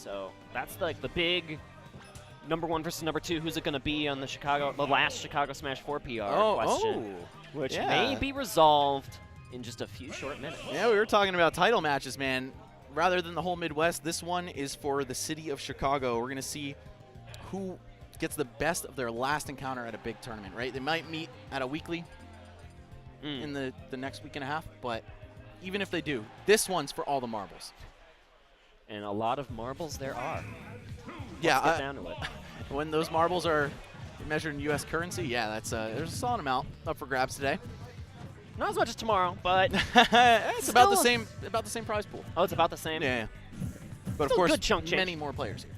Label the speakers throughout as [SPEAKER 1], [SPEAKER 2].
[SPEAKER 1] So that's like the big #1 versus #2. Who's it going to be on the last Chicago Smash 4 PR question, which may be resolved in just a few short minutes.
[SPEAKER 2] Yeah, we were talking about title matches, man. Rather than the whole Midwest, this one is for the city of Chicago. We're going to see who gets the best of their last encounter at a big tournament, right? They might meet at a weekly in the next week and a half, but even if they do, this one's for all the marbles.
[SPEAKER 1] And a lot of marbles there are.
[SPEAKER 2] Yeah,
[SPEAKER 1] Let's get down to it.
[SPEAKER 2] When those marbles are measured in U.S. currency, yeah, that's there's a solid amount up for grabs today.
[SPEAKER 1] Not as much as tomorrow, but
[SPEAKER 2] it's about the same prize pool.
[SPEAKER 1] Oh, it's about the same.
[SPEAKER 2] Yeah. But
[SPEAKER 1] Still
[SPEAKER 2] of course,
[SPEAKER 1] good chunk change.
[SPEAKER 2] many more players here.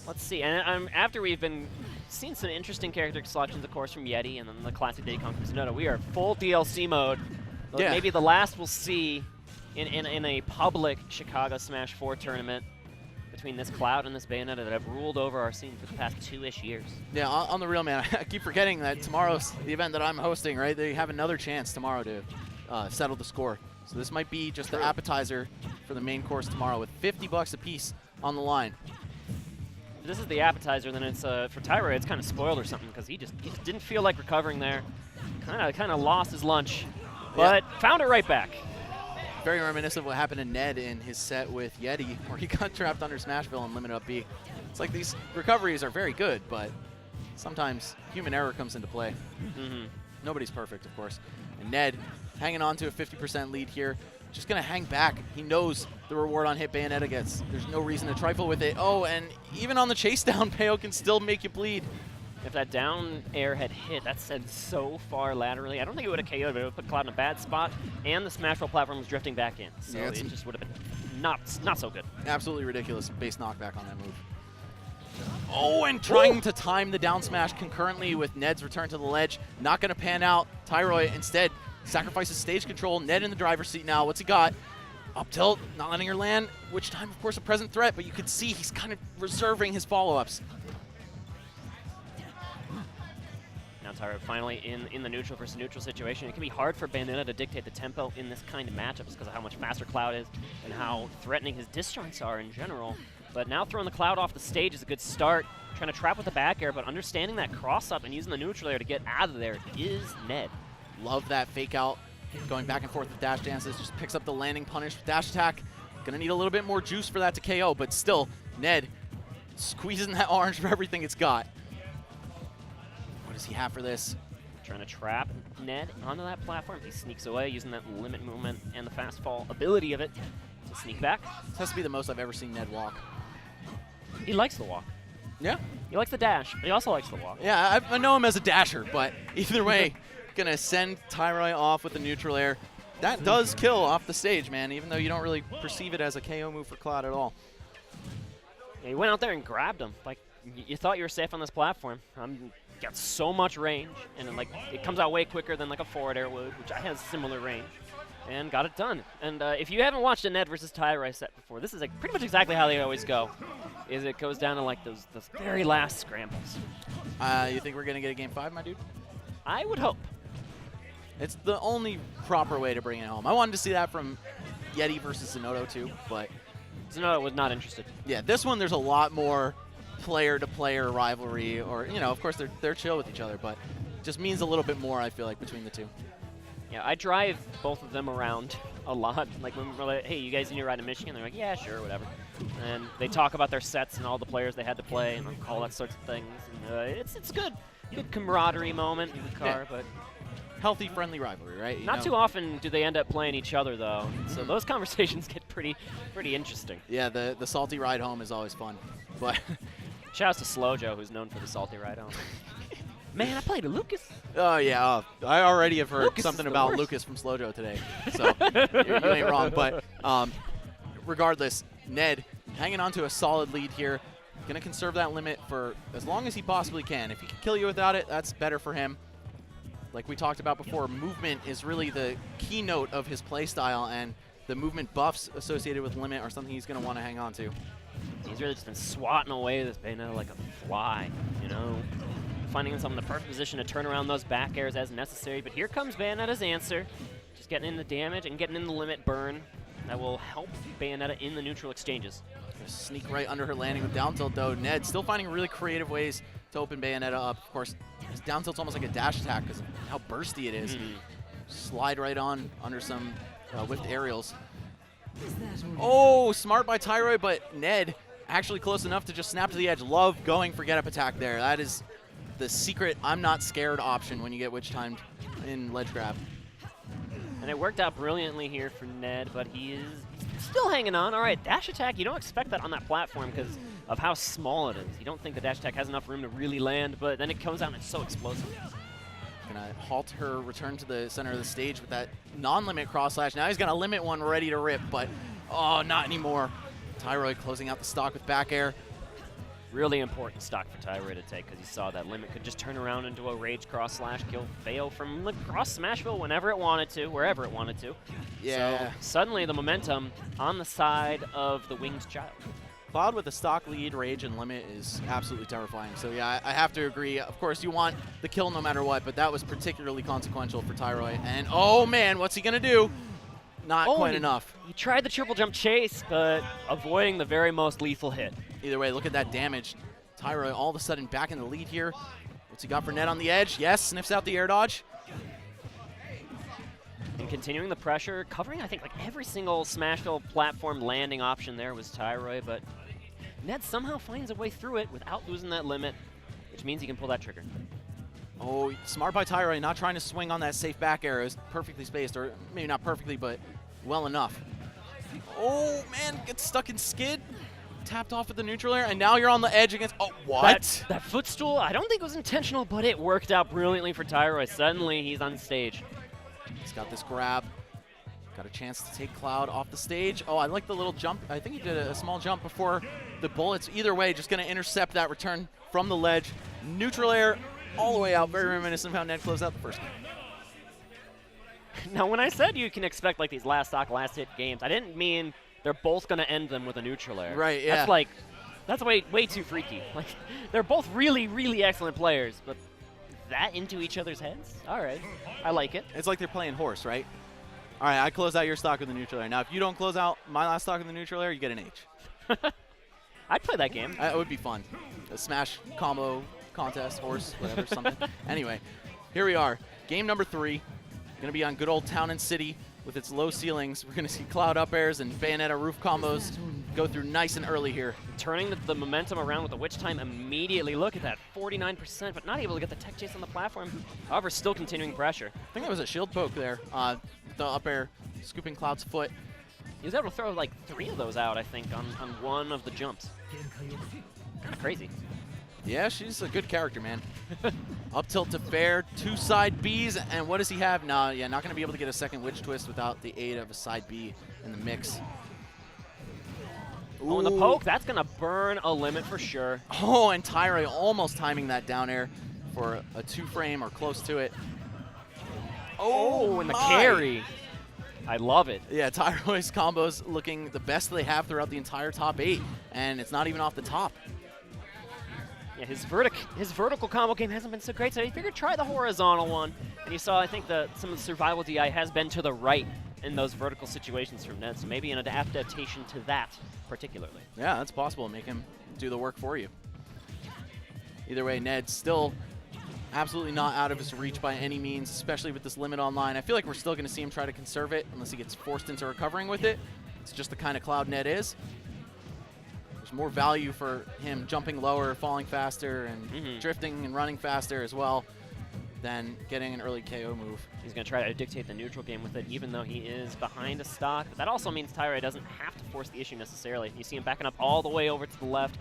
[SPEAKER 1] Let's see. And after we've been seeing some interesting character selections, of course, from Yeti and then the classic Diddy Kong from Bayonetta, we are full DLC mode.
[SPEAKER 2] Yeah.
[SPEAKER 1] Maybe the last we'll see in a public Chicago Smash 4 tournament between this Cloud and this Bayonetta that have ruled over our scene for the past 2-ish years.
[SPEAKER 2] Yeah, on the real, man, I keep forgetting that tomorrow's the event that I'm hosting, right? They have another chance tomorrow to settle the score. So this might be just the appetizer for the main course tomorrow with $50 a piece on the line.
[SPEAKER 1] If this is the appetizer, then it's for Tyroy, it's kind of spoiled or something because he just didn't feel like recovering there. Kind of lost his lunch, but found it right back.
[SPEAKER 2] Very reminiscent of what happened to Ned in his set with Yeti, where he got trapped under Smashville and limited up B. It's like these recoveries are very good, but sometimes human error comes into play. Nobody's perfect, of course. And Ned hanging on to a 50% lead here, just going to hang back. He knows the reward on hit Bayonetta gets. There's no reason to trifle with it. Oh, and even on the chase down, Bayo can still make you bleed.
[SPEAKER 1] If that down air had hit, that sent so far laterally. I don't think it would have KO'd, but it would put Cloud in a bad spot, and the Smashville platform was drifting back in. So
[SPEAKER 2] yeah,
[SPEAKER 1] it just would have been not so good.
[SPEAKER 2] Absolutely ridiculous base knockback on that move. Oh, and trying to time the down smash concurrently with Ned's return to the ledge. Not going to pan out. Tyroy instead sacrifices stage control. Ned in the driver's seat now. What's he got? Up tilt, not letting her land, which time, of course, a present threat, but you can see he's kind of reserving his follow-ups.
[SPEAKER 1] Now Tyroy finally in the neutral versus neutral situation. It can be hard for Bayonetta to dictate the tempo in this kind of matchups because of how much faster Cloud is and how threatening his disjoints are in general. But now throwing the Cloud off the stage is a good start. Trying to trap with the back air, but understanding that cross-up and using the neutral air to get out of there is Ned.
[SPEAKER 2] Love that fake out. Going back and forth with dash dances. Just picks up the landing punish with dash attack. Gonna need a little bit more juice for that to KO, but still, Ned squeezing that orange for everything it's got. What does he have for this?
[SPEAKER 1] Trying to trap Ned onto that platform. He sneaks away using that limit movement and the fast fall ability of it to sneak back.
[SPEAKER 2] This has to be the most I've ever seen Ned walk.
[SPEAKER 1] He likes the walk.
[SPEAKER 2] Yeah.
[SPEAKER 1] He likes the dash, but he also likes the walk.
[SPEAKER 2] Yeah, I know him as a dasher, but either way, gonna send Tyroy off with the neutral air. That does kill off the stage, man, even though you don't really perceive it as a KO move for Cloud at all.
[SPEAKER 1] Yeah, he went out there and grabbed him. Like, you thought you were safe on this platform. Got so much range, and then, like, it comes out way quicker than like a forward air would, which has similar range, and got it done. And if you haven't watched a Ned versus Tyroy set before, this is like pretty much exactly how they always go. Is it goes down to like those very last scrambles.
[SPEAKER 2] You think we're gonna get a game 5, my dude?
[SPEAKER 1] I would hope.
[SPEAKER 2] It's the only proper way to bring it home. I wanted to see that from Yeti versus Zenodo too, but
[SPEAKER 1] Zenodo was not interested.
[SPEAKER 2] Yeah, this one there's a lot more player-to-player rivalry, or, you know, of course they're chill with each other, but it just means a little bit more, I feel like, between the two.
[SPEAKER 1] Yeah, I drive both of them around a lot. Like, when we're like, hey, you guys need to ride to Michigan? They're like, yeah, sure, whatever. And they talk about their sets and all the players they had to play and all that sorts of things. And it's good camaraderie moment in the car, but
[SPEAKER 2] healthy, friendly rivalry, right?
[SPEAKER 1] Not too often do they end up playing each other, though. So those conversations get pretty interesting.
[SPEAKER 2] Yeah, the salty ride home is always fun. But
[SPEAKER 1] shouts to Slojo, who's known for the salty ride home. Man, I played a Lucas.
[SPEAKER 2] Oh, yeah. I already have heard
[SPEAKER 1] Lucas
[SPEAKER 2] something about Lucas from Slojo today. So you ain't wrong. But regardless, Ned hanging on to a solid lead here. Going to conserve that limit for as long as he possibly can. If he can kill you without it, that's better for him. Like we talked about before, movement is really the keynote of his playstyle, and the movement buffs associated with limit are something he's going to want to hang on to.
[SPEAKER 1] He's really just been swatting away this Bayonetta like a fly, you know, finding himself in the perfect position to turn around those back airs as necessary. But here comes Bayonetta's answer, just getting in the damage and getting in the limit burn. that will help Bayonetta in the neutral exchanges.
[SPEAKER 2] Gonna sneak right under her landing with down tilt, though. Ned still finding really creative ways to open Bayonetta up. Of course, his down tilt's almost like a dash attack because of how bursty it is. Slide right on under some whiffed aerials. Oh, smart by Tyroy, but Ned actually close enough to just snap to the edge. Love going for get up attack there. That is the secret I'm not scared option when you get witch timed in ledge grab.
[SPEAKER 1] And it worked out brilliantly here for Ned, but he's still hanging on. All right, dash attack, you don't expect that on that platform because of how small it is. You don't think the dash attack has enough room to really land, but then it comes out and it's so explosive.
[SPEAKER 2] Gonna halt her return to the center of the stage with that non-limit cross slash. Now he's gonna limit one ready to rip, but oh, not anymore. Tyroy closing out the stock with back air.
[SPEAKER 1] Really important stock for Tyroy to take because you saw that limit could just turn around into a rage cross slash, kill Bayo from across Smashville whenever it wanted to, wherever it wanted to.
[SPEAKER 2] Yeah.
[SPEAKER 1] So suddenly the momentum on the side of the winged child.
[SPEAKER 2] Cloud with a stock lead, rage, and limit is absolutely terrifying. So yeah, I have to agree. Of course, you want the kill no matter what, but that was particularly consequential for Tyroy. And oh man, what's he gonna do? Not quite enough.
[SPEAKER 1] He tried the triple jump chase, but avoiding the very most lethal hit.
[SPEAKER 2] Either way, look at that damage. Tyroy all of a sudden back in the lead here. What's he got for Ned on the edge? Yes, sniffs out the air dodge.
[SPEAKER 1] And continuing the pressure, covering I think like every single Smashville platform landing option there was Tyroy, but Ned somehow finds a way through it without losing that limit, which means he can pull that trigger.
[SPEAKER 2] Oh, smart by Tyroy, not trying to swing on that safe back air. It was perfectly spaced, or maybe not perfectly, but well enough. Oh man, gets stuck in skid. Tapped off with the neutral air, and now you're on the edge against, oh, what?
[SPEAKER 1] That footstool, I don't think it was intentional, but it worked out brilliantly for Tyroy. Suddenly, he's on stage.
[SPEAKER 2] He's got this grab. Got a chance to take Cloud off the stage. Oh, I like the little jump. I think he did a small jump before the bullets. Either way, just going to intercept that return from the ledge. Neutral air all the way out. Very reminiscent of how Ned closed out the first game.
[SPEAKER 1] Now, when I said you can expect like these last stock, last hit games, I didn't mean they're both going to end them with a neutral air.
[SPEAKER 2] Right, yeah.
[SPEAKER 1] That's way too freaky. Like, they're both really, really excellent players, but that into each other's heads? All right, I like it.
[SPEAKER 2] It's like they're playing horse, right? All right, I close out your stock with the neutral air. Now, if you don't close out my last stock with the neutral air, you get an H.
[SPEAKER 1] I'd play that game.
[SPEAKER 2] It would be fun. A smash combo contest, horse, whatever, something. Anyway, here we are. Game number 3. Going to be on good old Town and City with its low ceilings. We're going to see Cloud up airs and Bayonetta roof combos go through nice and early here.
[SPEAKER 1] Turning the momentum around with the witch time immediately. Look at that, 49%, but not able to get the tech chase on the platform. However, still continuing pressure.
[SPEAKER 2] I think that was a shield poke there. The up air scooping Cloud's foot.
[SPEAKER 1] He was able to throw like 3 of those out, I think, on one of the jumps. Kind of crazy.
[SPEAKER 2] Yeah, she's a good character, man. Up tilt to fair, 2 side Bs, and what does he have? Nah, yeah, not going to be able to get a second witch twist without the aid of a side B in the mix.
[SPEAKER 1] Oh, and the poke, that's going to burn a limit for sure.
[SPEAKER 2] Oh, and Tyroy almost timing that down air for a 2-frame or close to it.
[SPEAKER 1] Oh, and the carry. I love it.
[SPEAKER 2] Yeah, Tyroy's combos looking the best they have throughout the entire top 8, and it's not even off the top.
[SPEAKER 1] Yeah, his vertical combo game hasn't been so great, so he figured try the horizontal one. And you saw, I think, some of the survival DI has been to the right in those vertical situations from Ned, so maybe an adaptation to that particularly.
[SPEAKER 2] Yeah, that's possible. Make him do the work for you. Either way, Ned's still absolutely not out of his reach by any means, especially with this limit online. I feel like we're still going to see him try to conserve it unless he gets forced into recovering with it. It's just the kind of Cloud Ned is. There's more value for him jumping lower, falling faster, and drifting and running faster as well than getting an early KO move.
[SPEAKER 1] He's going to try to dictate the neutral game with it, even though he is behind a stock. But that also means Tyroy doesn't have to force the issue necessarily. You see him backing up all the way over to the left,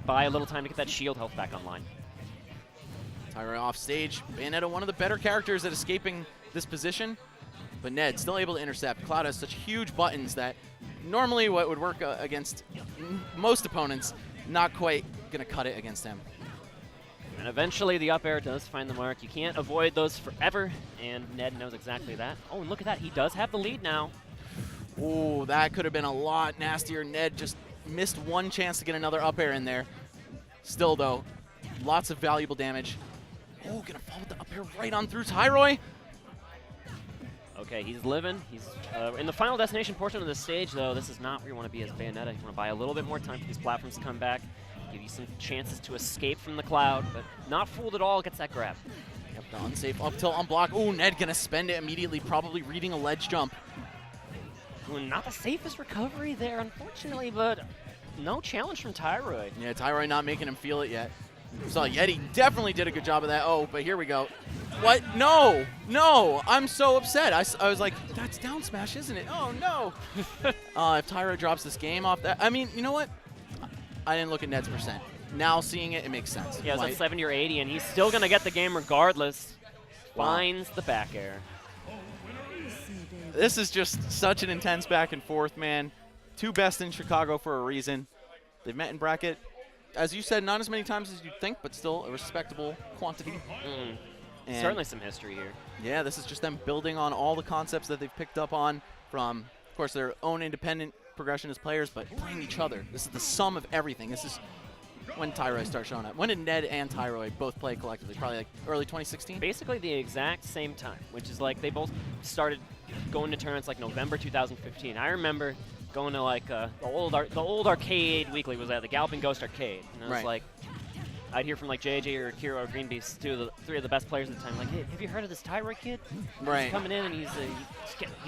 [SPEAKER 1] buy a little time to get that shield health back online.
[SPEAKER 2] Tyroy off stage. Bayonetta, one of the better characters at escaping this position, but Ned still able to intercept. Cloud has such huge buttons that normally what would work against most opponents, not quite going to cut it against him.
[SPEAKER 1] And eventually the up air does find the mark. You can't avoid those forever, and Ned knows exactly that. Oh, and look at that. He does have the lead now.
[SPEAKER 2] Oh, that could have been a lot nastier. Ned just missed one chance to get another up air in there. Still, though, lots of valuable damage. Oh, going to fall with the up air right on through Tyroy.
[SPEAKER 1] Okay, he's living. He's in the final destination portion of the stage, though. This is not where you want to be as Bayonetta. You want to buy a little bit more time for these platforms to come back, give you some chances to escape from the cloud, but not fooled at all. Gets that grab.
[SPEAKER 2] Yep, the unsafe up tilt on block. Ooh, Ned gonna spend it immediately, probably reading a ledge jump.
[SPEAKER 1] Ooh, not the safest recovery there, unfortunately, but no challenge from Tyroy.
[SPEAKER 2] Yeah, Tyroy not making him feel it yet. We saw Yeti definitely did a good job of that. Oh, but here we go. What? No, no, I'm so upset. I was like, that's down smash, isn't it? Oh, no. If Tyroy drops this game off that, I mean, you know what? I didn't look at Ned's percent. Now seeing it, it makes sense.
[SPEAKER 1] Yeah, it was at 70 or 80, and he's still going to get the game regardless. Finds the back air.
[SPEAKER 2] This is just such an intense back and forth, man. Two best in Chicago for a reason. They've met in bracket. As you said, not as many times as you'd think, but still a respectable quantity.
[SPEAKER 1] Certainly some history here.
[SPEAKER 2] Yeah, this is just them building on all the concepts that they've picked up on from, of course, their own independent progression as players, but playing each other. This is the sum of everything. This is when Tyroy starts showing up. When did Ned and Tyroy both play collectively? Probably like early 2016?
[SPEAKER 1] Basically the exact same time, which is like they both started going to tournaments like November 2015. I remember going to like the old arcade weekly was at the Galloping Ghost Arcade. And it was like, I'd hear from like JJ or Kiro or Greenbeast, three of the best players at the time, like, hey, have you heard of this Tyroy kid? He's coming in and he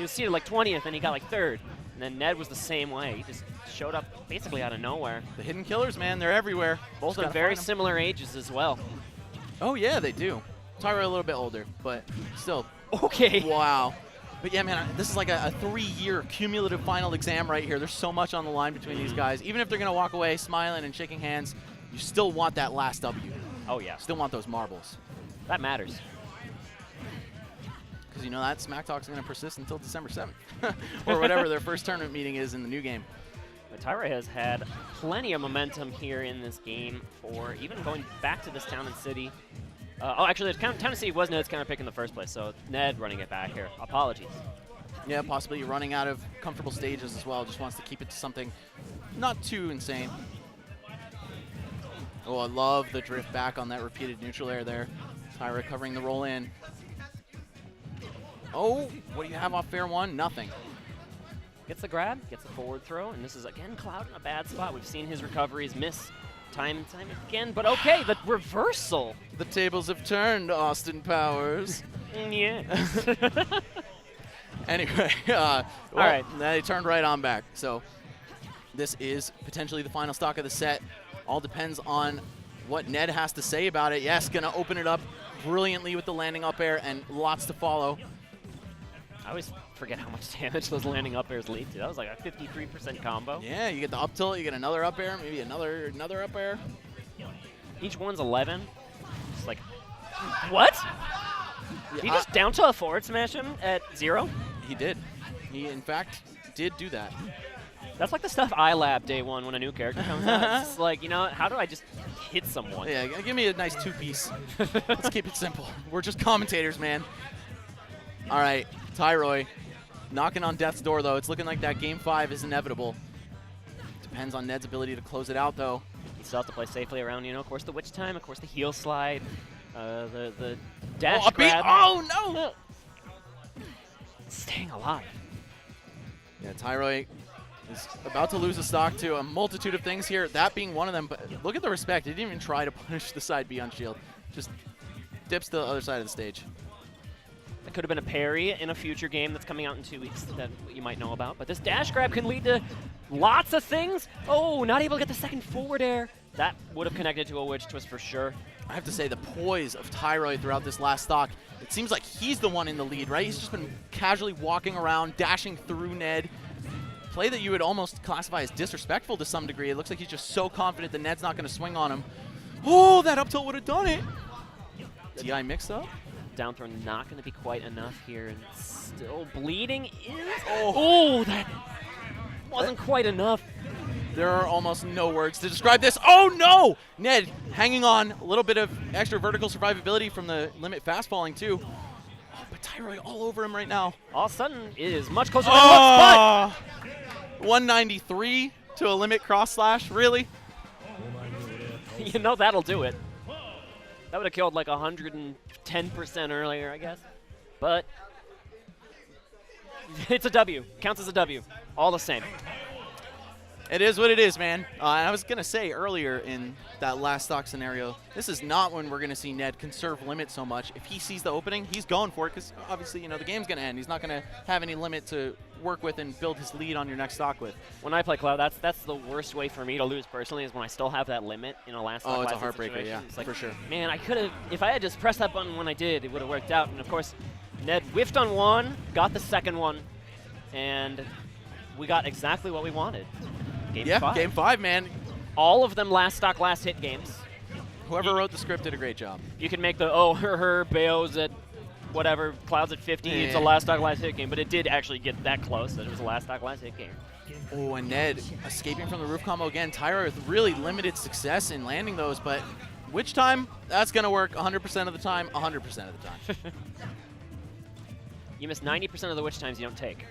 [SPEAKER 1] was seated like 20th and he got like 3rd. And then Ned was the same way. He just showed up basically out of nowhere.
[SPEAKER 2] The hidden killers, man, they're everywhere.
[SPEAKER 1] Both at very similar ages as well.
[SPEAKER 2] Oh yeah, they do. Tyroy a little bit older, but still.
[SPEAKER 1] Okay.
[SPEAKER 2] Wow. But yeah, man, this is like a 3-year cumulative final exam right here. There's so much on the line between these guys. Even if they're going to walk away smiling and shaking hands, you still want that last W.
[SPEAKER 1] Oh, yeah.
[SPEAKER 2] Still want those marbles.
[SPEAKER 1] That matters.
[SPEAKER 2] Because you know that Smack Talk's going to persist until December 7th. Or whatever their first tournament meeting is in the new game.
[SPEAKER 1] But Tyroy has had plenty of momentum here in this game for even going back to this town and city. Actually, the town and city was Ned's counter pick in the first place, so Ned running it back here. Apologies.
[SPEAKER 2] Yeah, possibly running out of comfortable stages as well. Just wants to keep it to something not too insane. Oh, I love the drift back on that repeated neutral air there. Tyroy covering the roll in. Oh, what do you have off fair one? Nothing.
[SPEAKER 1] Gets the grab, gets the forward throw, and this is again Cloud in a bad spot. We've seen his recoveries miss time and time again, but okay, the reversal.
[SPEAKER 2] The tables have turned, Austin Powers.
[SPEAKER 1] Yeah.
[SPEAKER 2] Anyway,
[SPEAKER 1] all right.
[SPEAKER 2] They turned right on back. So this is potentially the final stock of the set. All depends on what Ned has to say about it. Yes, gonna open it up brilliantly with the landing up air and lots to follow.
[SPEAKER 1] I always forget how much damage those landing up airs lead to. That was like a 53% combo.
[SPEAKER 2] Yeah, you get the up tilt, you get another up air, maybe another up air.
[SPEAKER 1] Each one's 11. It's like, what?
[SPEAKER 2] Yeah,
[SPEAKER 1] Did he just down to a forward smash him at 0?
[SPEAKER 2] He did. He, in fact, did do that.
[SPEAKER 1] That's like the stuff I lab day one when a new character comes out. It's like, you know, how do I just hit someone?
[SPEAKER 2] Yeah, give me a nice 2-piece. Let's keep it simple. We're just commentators, man. All right, Tyroy knocking on death's door, though. It's looking like that game 5 is inevitable. Depends on Ned's ability to close it out, though.
[SPEAKER 1] You still have to play safely around, you know, of course, the witch time, of course, the heel slide, the dash grab.
[SPEAKER 2] Oh, no!
[SPEAKER 1] Staying alive.
[SPEAKER 2] Yeah, Tyroy is about to lose a stock to a multitude of things here, that being one of them. But look at the respect. He didn't even try to punish the side B on shield. Just dips to the other side of the stage.
[SPEAKER 1] That could have been a parry in a future game that's coming out in 2 weeks that you might know about. But this dash grab can lead to lots of things. Oh, not able to get the second forward air. That would have connected to a witch twist for sure.
[SPEAKER 2] I have to say, the poise of Tyroy throughout this last stock, it seems like he's the one in the lead, right? He's just been casually walking around, dashing through Ned. Play that you would almost classify as disrespectful to some degree. It looks like he's just so confident that Ned's not going to swing on him. Oh, that up tilt would have done it. TI mix up.
[SPEAKER 1] Down throw not going to be quite enough here, and still bleeding is. Oh, that wasn't quite enough.
[SPEAKER 2] There are almost no words to describe this. Oh, no! Ned hanging on, a little bit of extra vertical survivability from the limit fast falling, too. Oh, but Tyroy all over him right now.
[SPEAKER 1] All of a sudden, it is much closer than it looks, but
[SPEAKER 2] 193 to a limit cross slash, really?
[SPEAKER 1] You know that'll do it. That would have killed like 110% earlier, I guess. But It's a W. Counts as a W. All the same.
[SPEAKER 2] It is what it is, man. And I was going to say earlier in that last stock scenario, this is not when we're going to see Ned conserve limit so much. If he sees the opening, he's going for it because obviously, you know, the game's going to end. He's not going to have any limit to work with and build his lead on your next stock with.
[SPEAKER 1] When I play Cloud, that's the worst way for me to lose personally is when I still have that limit in a last stock.
[SPEAKER 2] Oh, it's a
[SPEAKER 1] last
[SPEAKER 2] heartbreaker,
[SPEAKER 1] situation.
[SPEAKER 2] yeah,
[SPEAKER 1] It's like,
[SPEAKER 2] for sure.
[SPEAKER 1] Man, I could have, if I had just pressed that button when I did, it would have worked out. And of course, Ned whiffed on one, got the second one, and we got exactly what we wanted. Game 5.
[SPEAKER 2] Game 5, man.
[SPEAKER 1] All of them last stock, last hit games.
[SPEAKER 2] Whoever wrote the script did a great job.
[SPEAKER 1] You can make the, oh, her, Bayo's at whatever, Cloud's at 50, it's a last stock, last hit game, but it did actually get that close that it was a last stock, last hit game.
[SPEAKER 2] Oh, and Ned escaping from the roof combo again. Tyroy with really limited success in landing those, but which time? That's going to work 100% of the time, 100% of the time.
[SPEAKER 1] You miss 90% of the witch times you don't take.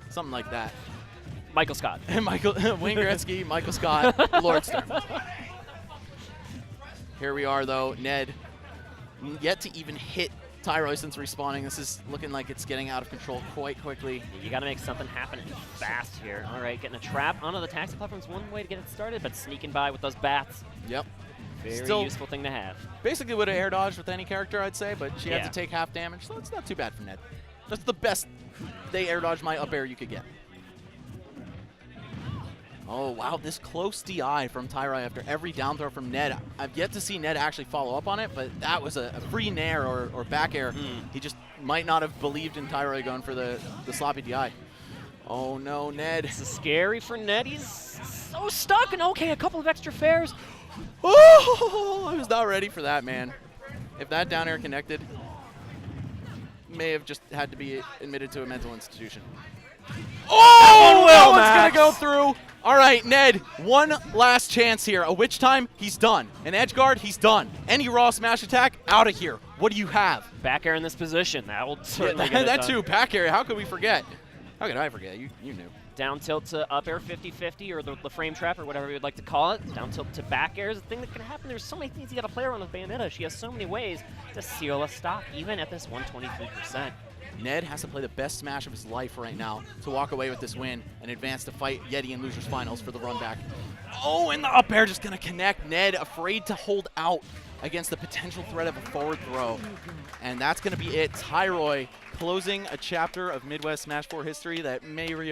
[SPEAKER 2] Something like that.
[SPEAKER 1] Michael Scott.
[SPEAKER 2] Wayne Gretzky, Michael Scott, Lordstrom. Here we are, though. Ned yet to even hit Tyroy since respawning. This is looking like it's getting out of control quite quickly.
[SPEAKER 1] You got to make something happen fast here. All right, getting a trap onto the taxi platform is one way to get it started, but sneaking by with those bats.
[SPEAKER 2] Yep.
[SPEAKER 1] Very
[SPEAKER 2] Still
[SPEAKER 1] useful thing to have.
[SPEAKER 2] Basically would have air dodged with any character, I'd say, but she had to take half damage, so it's not too bad for Ned. That's the best they air dodge my up air you could get. Oh, wow, this close DI from Tyroy after every down throw from Ned. I've yet to see Ned actually follow up on it, but that was a free nair or back air. He just might not have believed in Tyroy going for the sloppy DI. Oh, no, Ned.
[SPEAKER 1] This is scary for Ned. He's so stuck, and okay, a couple of extra fares.
[SPEAKER 2] Oh, I was not ready for that, man. If that down air connected, may have just had to be admitted to a mental institution. Oh, that one's going to go through. All right, Ned, one last chance here. A witch time, he's done. An edge guard, he's done. Any raw smash attack, out of here. What do you have?
[SPEAKER 1] Back air in this position. That will certainly get it
[SPEAKER 2] that
[SPEAKER 1] done.
[SPEAKER 2] too, back area. How could we forget? How could I forget? You knew.
[SPEAKER 1] Down tilt to up air 50-50 or the frame trap or whatever you would like to call it. Down tilt to back air is a thing that can happen. There's so many things you got to play around with Bayonetta. She has so many ways to seal a stock, even at this 123%.
[SPEAKER 2] Ned has to play the best smash of his life right now to walk away with this win and advance to fight Yeti in Losers Finals for the run back. Oh, and the up air just going to connect. Ned afraid to hold out against the potential threat of a forward throw. And that's going to be it. Tyroy closing a chapter of Midwest Smash 4 history that may reopen.